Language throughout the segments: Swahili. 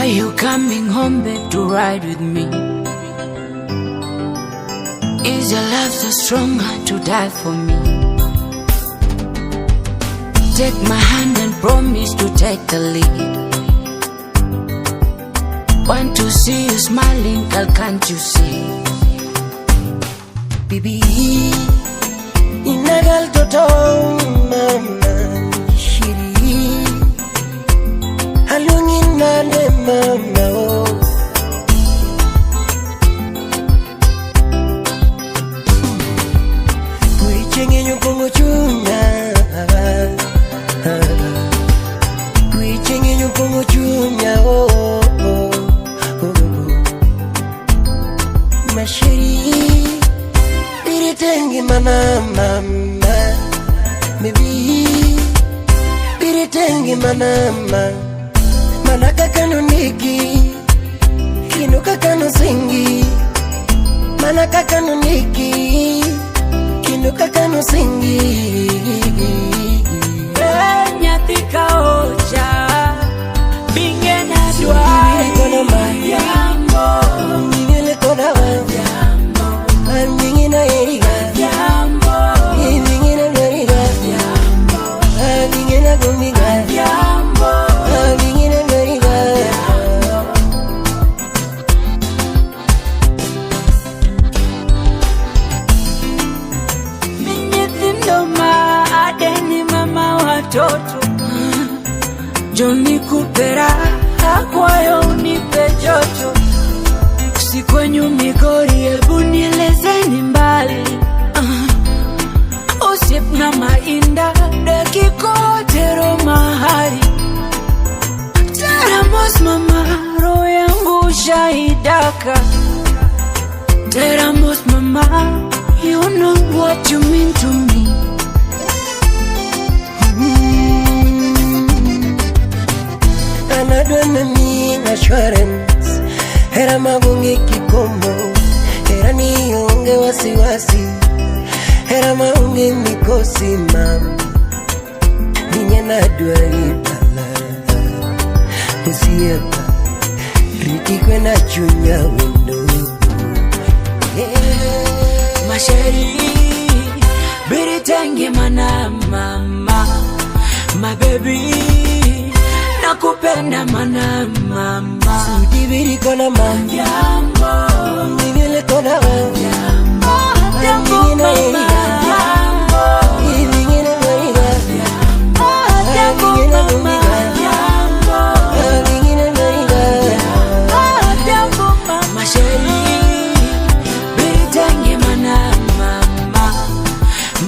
Are you coming home back to ride with me? Is your love so strong to die for me? Take my hand and promise to take the lead. Want to see you smiling, girl, can't you see? Bibi, inagal toto mama shiri halungin nane mama oh. Kuichenye nyupungu chunya Kuichenye nyupungu chunya oh, oh, oh, oh. Mashiri Biritengi mana mama Maybe Biritengi mana mama Manaka kanu niki Kinuka kanu singi Manaka kanu niki Kinuka kanu singi Nyatika ocha Bingena dwai Kono mayambo Ningele kona wajambo Ningina eriga Yambo Ningina loriga Yambo Ningina gumiga Yambo Ningina loriga Yambo Minyethindoma adeni mama watoto Joni kupera akwayo unipe joto Usikwenyu migori ebu nielezeni mbali Usip na mainda dekikotero mahali Teramos mama roho yangu shahidaka Teramos mama you know what you mean to me Anadwana ni assurance Hera magungi kikomo Hera nionge wasiwasi Hera maungi mikosi mam Ninye nadwa ipala Usiepa Riti kwena chunya window Masheri Biritengi mana mama My baby Nakupenda mana mama Sudi biri kona mama Yambo Ningele kona Yambo Yambo mama Yambo Ningele loriga Yambo Yambo mama Yambo Ningele loriga Yambo mama Masheri Biritengi mana mama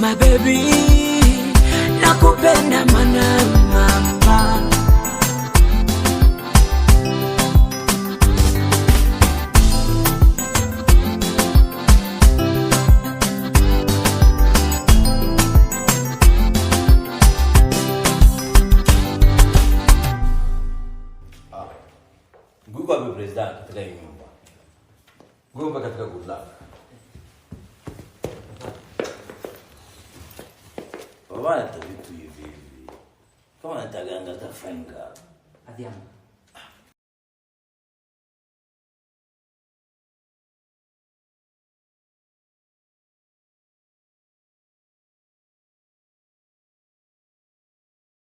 My baby Nakupenda mana mama Nguko wa president katika hii nyumba. Ngomba katika good luck. Baba vitu hivi. Kama nataganga tafanga. Adhiambo.